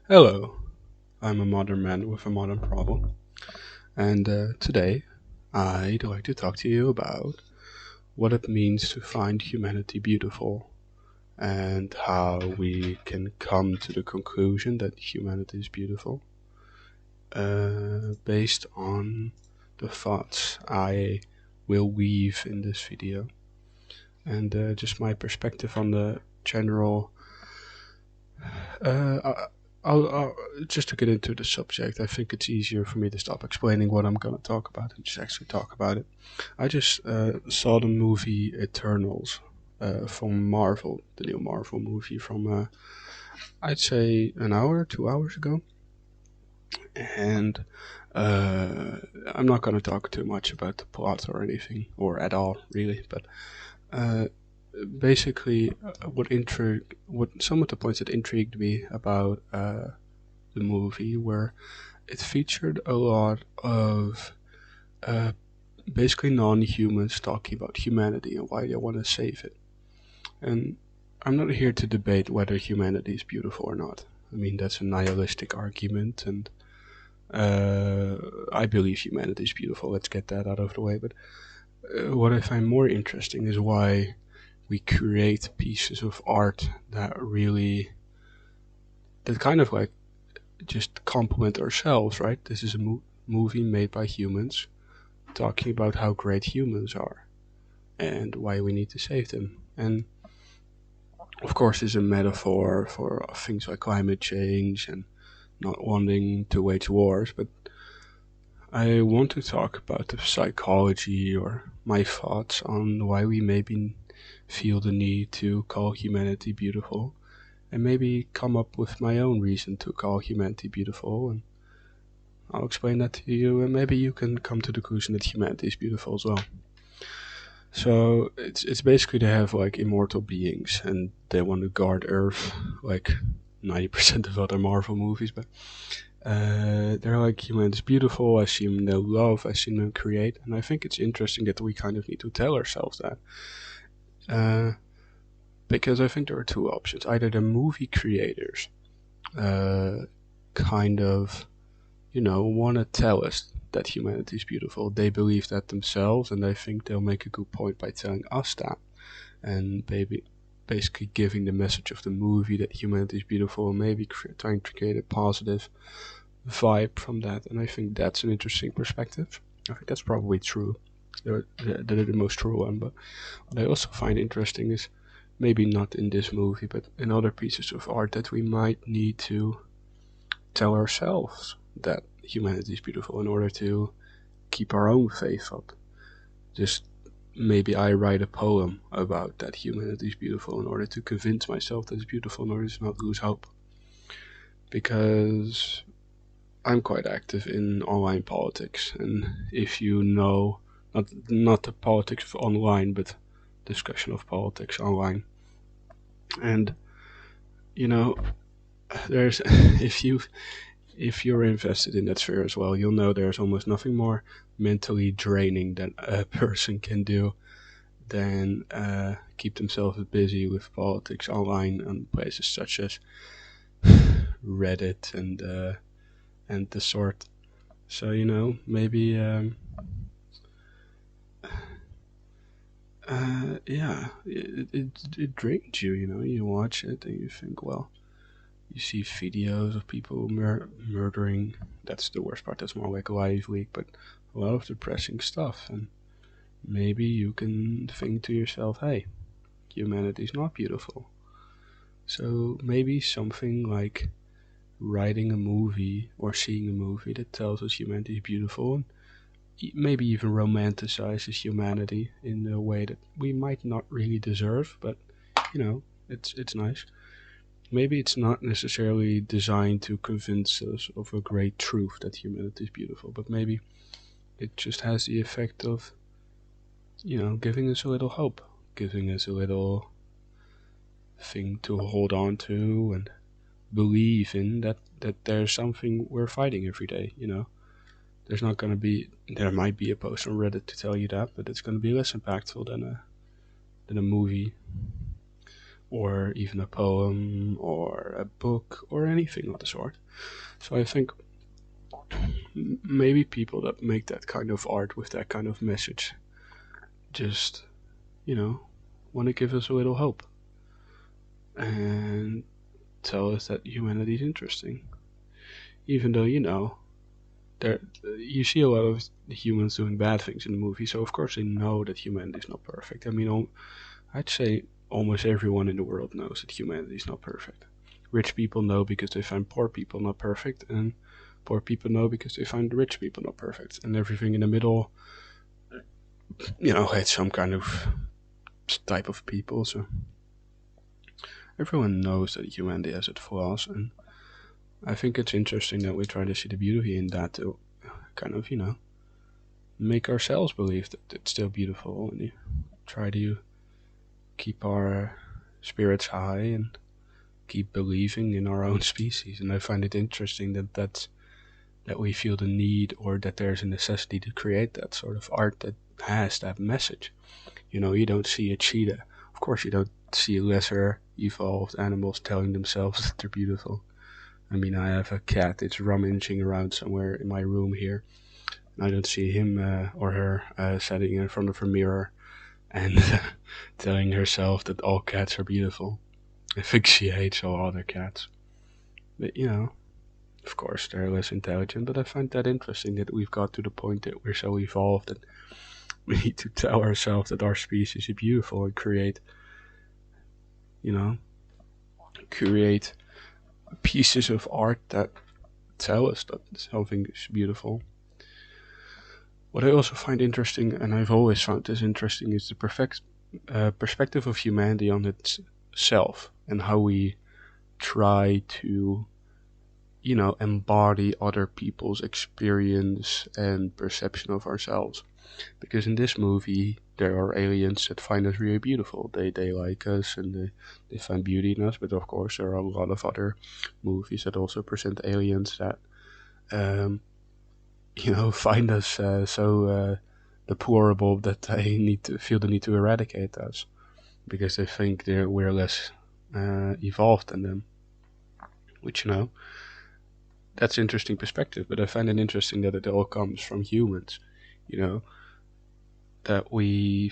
Hello, I'm a modern man with a modern problem, and today I'd like to talk to you about what it means to find humanity beautiful and how we can come to the conclusion that humanity is beautiful based on the thoughts I will weave in this video and just my perspective on the general I- I'll just to get into the subject. I think it's easier for me to stop explaining what I'm going to talk about and just actually talk about it. I just saw the movie Eternals from Marvel, the new Marvel movie from I'd say an hour, 2 hours ago, and uh, I'm not going to talk too much about the plot or anything, or at all, really. But uh, basically, what some of the points that intrigued me about the movie were it featured a lot of uh, basically non-humans talking about humanity and why they want to save it. And I'm not here to debate whether humanity is beautiful or not. I mean, that's a nihilistic argument, and uh, I believe humanity is beautiful. Let's get that out of the way. But what I find more interesting is why we create pieces of art that kind of like just compliment ourselves, right? This is a movie made by humans talking about how great humans are and why we need to save them. And of course, it's a metaphor for things like climate change and not wanting to wage wars, but I want to talk about the psychology or my thoughts on why we maybe feel the need to call humanity beautiful and maybe come up with my own reason to call humanity beautiful. And I'll explain that to you, and maybe you can come to the conclusion that humanity is beautiful as well. So it's basically they have like immortal beings and they want to guard Earth like 90% of other Marvel movies, but they're like humans beautiful. I see them know love. I see them create, and I think it's interesting that we kind of need to tell ourselves that uh, because I think there are two options: either the movie creators uh, kind of want to tell us that humanity is beautiful. They believe that themselves, and I think they'll make a good point by telling us that, and maybe basically giving the message of the movie that humanity is beautiful, and maybe trying to create a positive vibe from that. And I think that's an interesting perspective. I think that's probably true. They're the most true one. But what I also find interesting is maybe not in this movie, but in other pieces of art that we might need to tell ourselves that humanity is beautiful in order to keep our own faith up. Just maybe I write a poem about that humanity is beautiful in order to convince myself that it's beautiful in order to not lose hope. Because I'm quite active in online politics, and if you know, not the politics of online, but discussion of politics online, and you know, there's if you're invested in that sphere as well, you'll know there's almost nothing more mentally draining that a person can do than keep themselves busy with politics online on places such as Reddit and the sort. So maybe yeah, it drains you. You watch it and you think, well, you see videos of people murdering. That's the worst part. That's more like Live Leak, but a lot of depressing stuff. And maybe you can think to yourself, hey, humanity's not beautiful. So maybe something like writing a movie or seeing a movie that tells us humanity is beautiful and maybe even romanticizes humanity in a way that we might not really deserve, but it's nice. Maybe it's not necessarily designed to convince us of a great truth that humanity is beautiful, but maybe it just has the effect of, giving us a little hope, giving us a little thing to hold on to and believe in that there's something we're fighting every day. There might be a post on Reddit to tell you that, but it's going to be less impactful than a movie or even a poem or a book or anything of the sort. So I think maybe people that make that kind of art with that kind of message just, you know, want to give us a little hope and tell us that humanity is interesting. Even though, there you see a lot of humans doing bad things in the movie, so of course they know that humanity is not perfect. I mean, I'd say almost everyone in the world knows that humanity is not perfect. Rich people know because they find poor people not perfect, and poor people know because they find rich people not perfect, and everything in the middle, it's some kind of type of people. So everyone knows that humanity has its flaws, and I think it's interesting that we try to see the beauty in that to kind of, make ourselves believe that it's still beautiful, and try to keep our spirits high and keep believing in our own species. And I find it interesting that we feel the need, or that there's a necessity to create that sort of art that has that message. You don't see a cheetah. Of course, you don't see lesser evolved animals telling themselves that they're beautiful. I mean, I have a cat. It's rummaging around somewhere in my room here. I don't see him or her sitting in front of a mirror and telling herself that all cats are beautiful. I think she hates all other cats. But, of course, they're less intelligent, but I find that interesting that we've got to the point that we're so evolved that we need to tell ourselves that our species is beautiful and you know, create pieces of art that tell us that something is beautiful. What I also find interesting, and I've always found this interesting, is the perspective of humanity on itself and how we try to, embody other people's experience and perception of ourselves. Because in this movie, there are aliens that find us really beautiful. They like us and they find beauty in us. But of course, there are a lot of other movies that also present aliens that, um, find us so deplorable that they need to feel the need to eradicate us because they think we're less evolved than them. Which that's interesting perspective. But I find it interesting that it all comes from humans. You know that we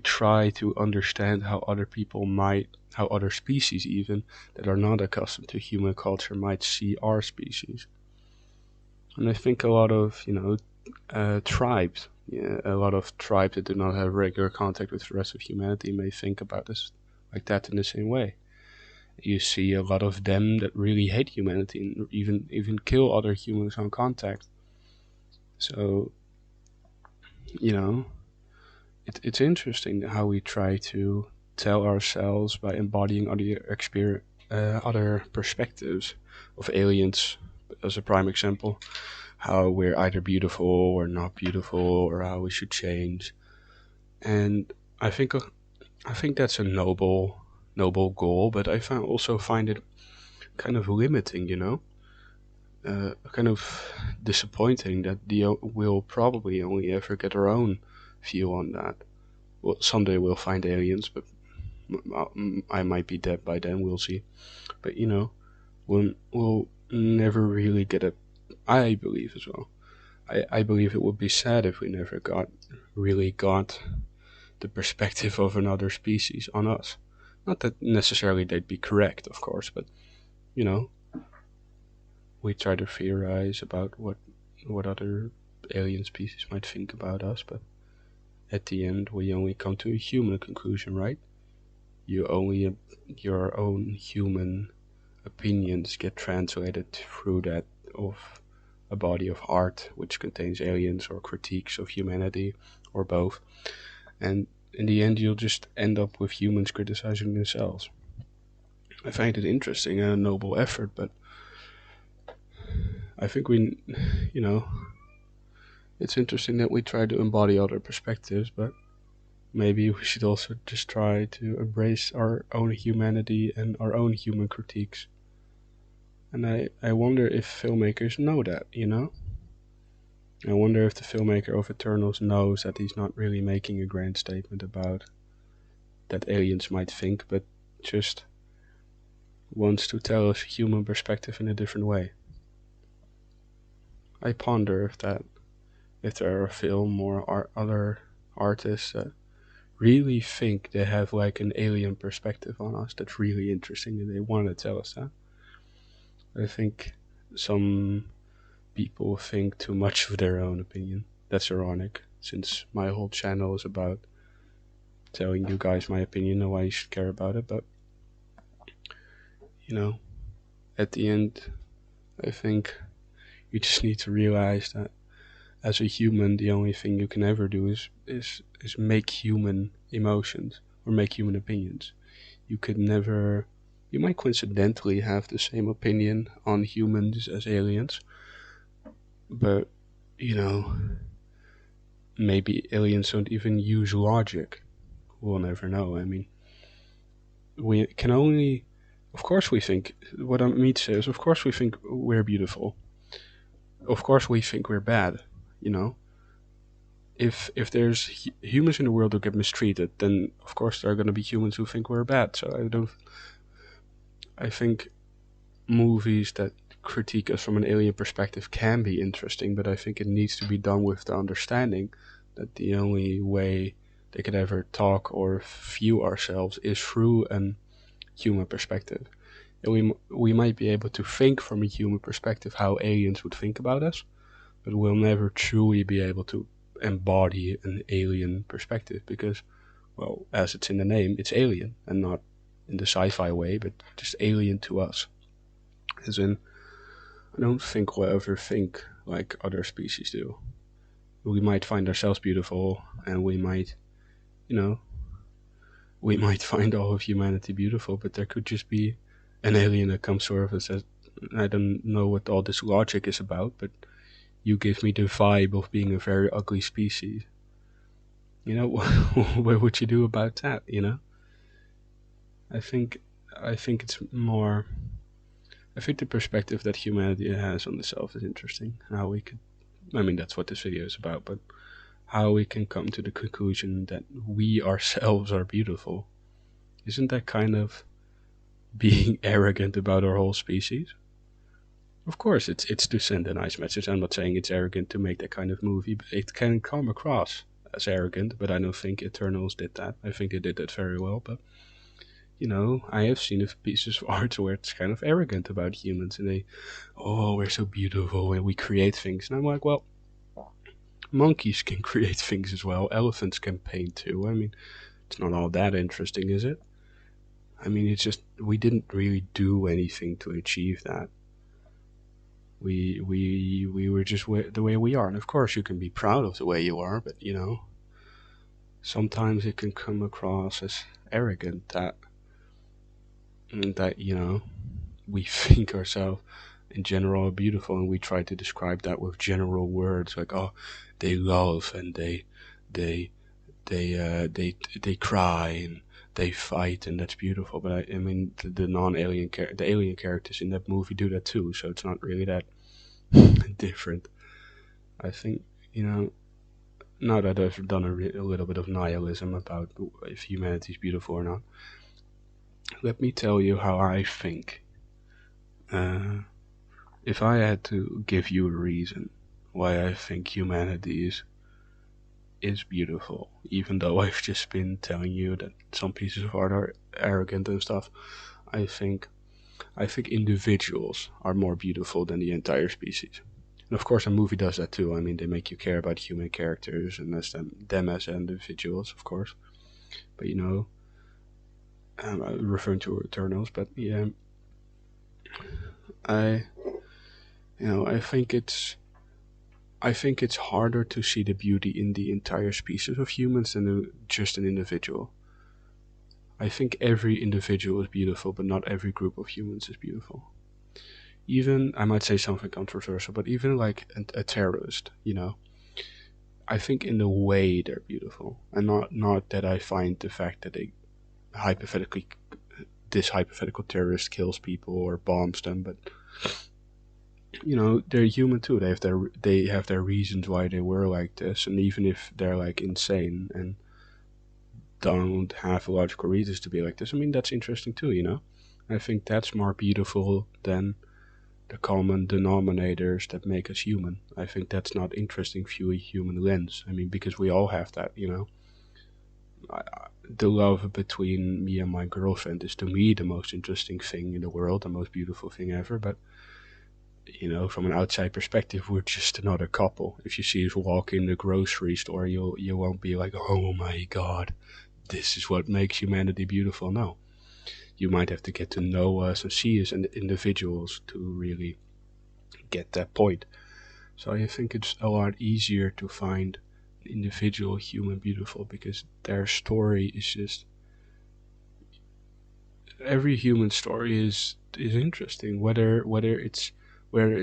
try to understand how other species even that are not accustomed to human culture might see our species. And I think a lot of tribes, a lot of tribes that do not have regular contact with the rest of humanity may think about us like that in the same way. You see a lot of them that really hate humanity and even kill other humans on contact. So you know it's interesting how we try to tell ourselves by embodying other perspectives of aliens. As a prime example, how we're either beautiful or not beautiful, or how we should change. And I think I think that's a noble goal, but also find it kind of limiting. Kind of disappointing that we'll probably only ever get our own view on that. Well, someday we'll find aliens, but I might be dead by then. We'll see. But we'll never really get a. I believe as well. I believe it would be sad if we never really got the perspective of another species on us. Not that necessarily they'd be correct, of course, but you know, we try to theorize about what other alien species might think about us, but at the end we only come to a human conclusion, right? Your own human opinions get translated through that of a body of art which contains aliens or critiques of humanity or both. And in the end, you'll just end up with humans criticizing themselves. I find it interesting and a noble effort, but I think it's interesting that we try to embody other perspectives, but maybe we should also just try to embrace our own humanity and our own human critiques. And I wonder if filmmakers know that. I wonder if the filmmaker of Eternals knows that he's not really making a grand statement about that aliens might think, but just wants to tell us human perspective in a different way. I ponder if there are film or other artists that really think they have like an alien perspective on us that's really interesting and they want to tell us that. I think some people think too much of their own opinion. That's ironic, since my whole channel is about telling you guys my opinion and why you should care about it. But, you know, at the end, I think you just need to realize that as a human, the only thing you can ever do is make human emotions or make human opinions. You could never. You might coincidentally have the same opinion on humans as aliens, but, you know, maybe aliens don't even use logic. We'll never know. I mean, we can only. Of course, we think. What I mean to say is, of course, we think we're beautiful. Of course, we think we're bad. You know, if there's humans in the world who get mistreated, then of course there are going to be humans who think we're bad. So I don't. I think movies that critique us from an alien perspective can be interesting, but I think it needs to be done with the understanding that the only way they could ever talk or view ourselves is through an human perspective. And we might be able to think from a human perspective how aliens would think about us, but we'll never truly be able to embody an alien perspective because, well, as it's in the name, it's alien and not in the sci-fi way, but just alien to us. As in, I don't think we'll ever think like other species do. We might find ourselves beautiful, and we might, you know, we might find all of humanity beautiful, but there could just be an alien that comes to Earth and says, I don't know what all this logic is about, but you give me the vibe of being a very ugly species. You know, what would you do about that, you know? I think it's more. I think the perspective that humanity has on itself is interesting. How we could, I mean, that's what this video is about, but how we can come to the conclusion that we ourselves are beautiful. Isn't that kind of being arrogant about our whole species? Of course, it's to send a nice message. I'm not saying it's arrogant to make that kind of movie, but it can come across as arrogant, but I don't think Eternals did that. I think they did that very well, but, you know, I have seen pieces of art where it's kind of arrogant about humans, and we're so beautiful and we create things. And I'm like, well, monkeys can create things as well. Elephants can paint too. I mean, it's not all that interesting, is it? I mean, it's just, we didn't really do anything to achieve that. We were just the way we are. And of course, you can be proud of the way you are, but, you know, sometimes it can come across as arrogant that, you know, we think ourselves in general are beautiful, and we try to describe that with general words like, oh, they love and they cry and they fight, and that's beautiful. But I mean, the non-alien the alien characters in that movie do that too, so it's not really that different. I think, you know, now that I've done a little bit of nihilism about if humanity is beautiful or not, let me tell you how I think. If I had to give you a reason why I think humanity is beautiful, even though I've just been telling you that some pieces of art are arrogant and stuff, I think individuals are more beautiful than the entire species. And of course, a movie does that too. I mean, they make you care about human characters and as them as individuals, of course. But, you know, I'm referring to Eternals, but yeah, I think it's harder to see the beauty in the entire species of humans than just an individual. I think every individual is beautiful, but not every group of humans is beautiful. Even, I might say something controversial, but even like a terrorist, you know, I think in the way they're beautiful, and not that I find the fact that this hypothetical terrorist kills people or bombs them, but, you know, they're human too. They have their reasons why they were like this, and even if they're like insane, and don't have logical reasons to be like this, I mean, that's interesting too, you know? I think that's more beautiful than the common denominators that make us human. I think that's not interesting through a human lens. I mean, because we all have that, you know? The love between me and my girlfriend is to me the most interesting thing in the world, the most beautiful thing ever, but you know, from an outside perspective, we're just another couple. If you see us walk in the grocery store, you won't be like, oh my god, this is what makes humanity beautiful. No, you might have to get to know us and see us as individuals to really get that point. So I think it's a lot easier to find an individual human beautiful because their story is just, every human story is interesting, whether it's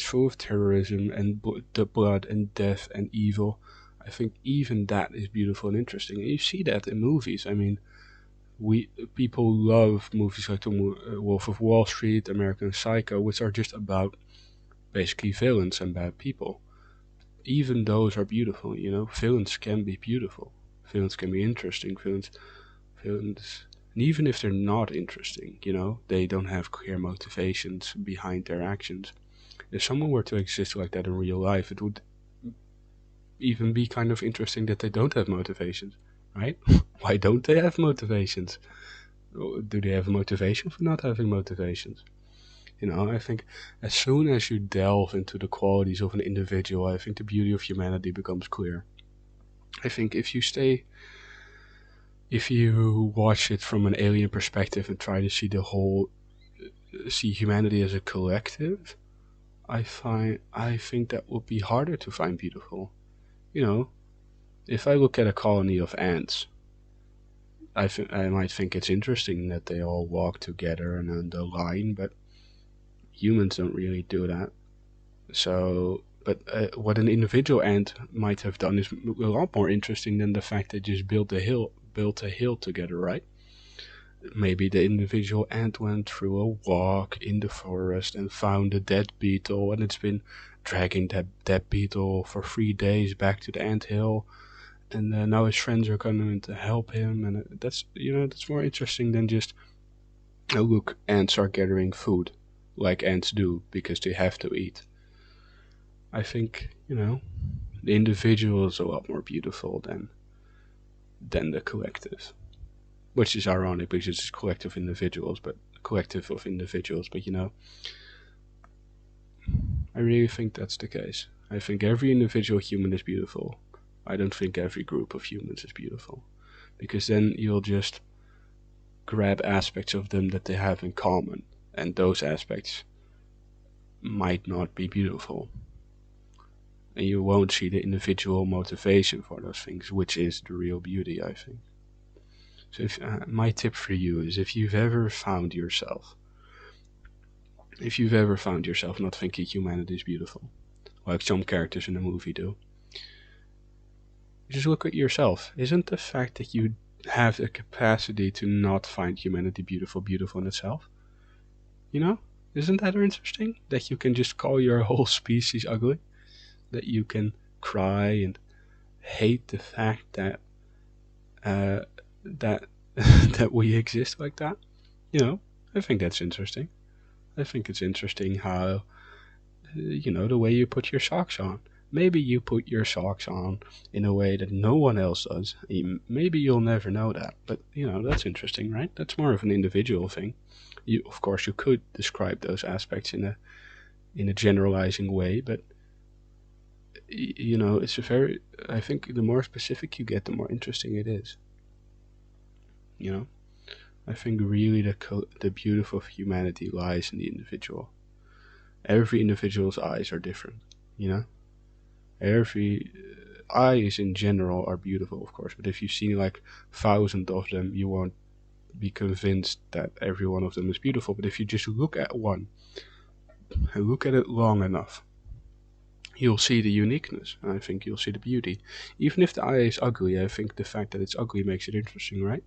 full of terrorism and the blood and death and evil. I think even that is beautiful and interesting, and you see that in movies. I mean, we people love movies like the Wolf of Wall Street, American Psycho, which are just about basically villains and bad people. Even those are beautiful, you know. Villains can be beautiful. Villains can be interesting. Villains, and even if they're not interesting, you know, they don't have clear motivations behind their actions. If someone were to exist like that in real life, it would even be kind of interesting that they don't have motivations, right? Why don't they have motivations? Do they have a motivation for not having motivations? You know, I think as soon as you delve into the qualities of an individual, I think the beauty of humanity becomes clear. I think if you watch it from an alien perspective and try to see humanity as a collective, I think that would be harder to find beautiful. You know, if I look at a colony of ants, I might think it's interesting that they all walk together and on the line, but humans don't really do that. So, but what an individual ant might have done is a lot more interesting than the fact they just built a hill together, right? Maybe the individual ant went through a walk in the forest and found a dead beetle, and it's been dragging that dead beetle for 3 days back to the ant hill, and now his friends are coming to help him, and that's more interesting than just, oh look, ants are gathering food, like ants do because they have to eat. I think the individual is a lot more beautiful than the collective, which is ironic because it's collective individuals, but a collective of individuals. But I really think that's the case. I think every individual human is beautiful. I don't think every group of humans is beautiful, because then you'll just grab aspects of them that they have in common, and those aspects might not be beautiful. And you won't see the individual motivation for those things, which is the real beauty, I think. So my tip for you is if you've ever found yourself not thinking humanity is beautiful, like some characters in the movie do, just look at yourself. Isn't the fact that you have the capacity to not find humanity beautiful in itself? You know? Isn't that interesting? That you can just call your whole species ugly? That you can cry and hate the fact that that that we exist like that? I think that's interesting. I think it's interesting how, the way you put your socks on. Maybe you put your socks on in a way that no one else does. Maybe you'll never know that, but that's interesting, right? That's more of an individual thing. Of course, you could describe those aspects in a generalizing way, but it's a very. I think the more specific you get, the more interesting it is. I think really the beauty of humanity lies in the individual. Every individual's eyes are different. Every eyes in general are beautiful, of course, but if you see like thousands of them, you won't be convinced that every one of them is beautiful. But if you just look at one and look at it long enough, you'll see the uniqueness, and I think you'll see the beauty. Even if the eye is ugly, I think the fact that it's ugly makes it interesting, right?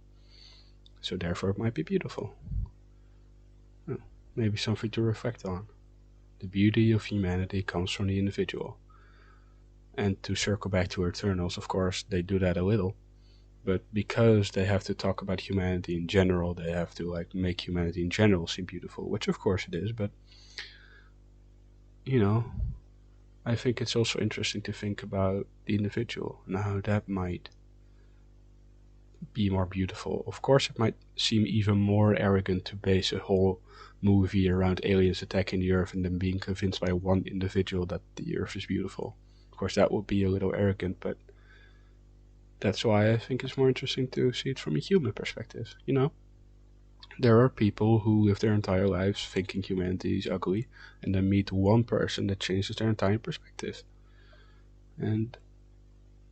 So therefore it might be beautiful. Well, maybe something to reflect on. The beauty of humanity comes from the individual. And to circle back to Eternals, of course, they do that a little. But because they have to talk about humanity in general, they have to like make humanity in general seem beautiful, which of course it is. But you know, I think it's also interesting to think about the individual and how that might be more beautiful. Of course, it might seem even more arrogant to base a whole movie around aliens attacking the Earth and then being convinced by one individual that the Earth is beautiful. Of course, that would be a little arrogant, but that's why I think it's more interesting to see it from a human perspective. There are people who live their entire lives thinking humanity is ugly, and then meet one person that changes their entire perspective. And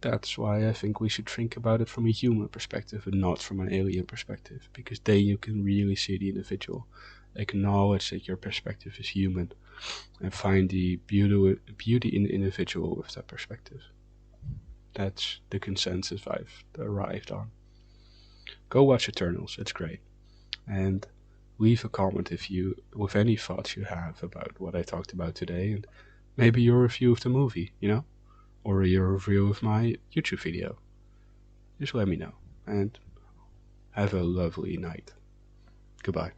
that's why I think we should think about it from a human perspective and not from an alien perspective, because then you can really see the individual, acknowledge that your perspective is human, and find the beauty in the individual with that perspective. That's the consensus I've arrived on. Go watch Eternals, it's great. And leave a comment if you with any thoughts you have about what I talked about today, and maybe your review of the movie, or your review of my YouTube video. Just let me know, and have a lovely night. Goodbye.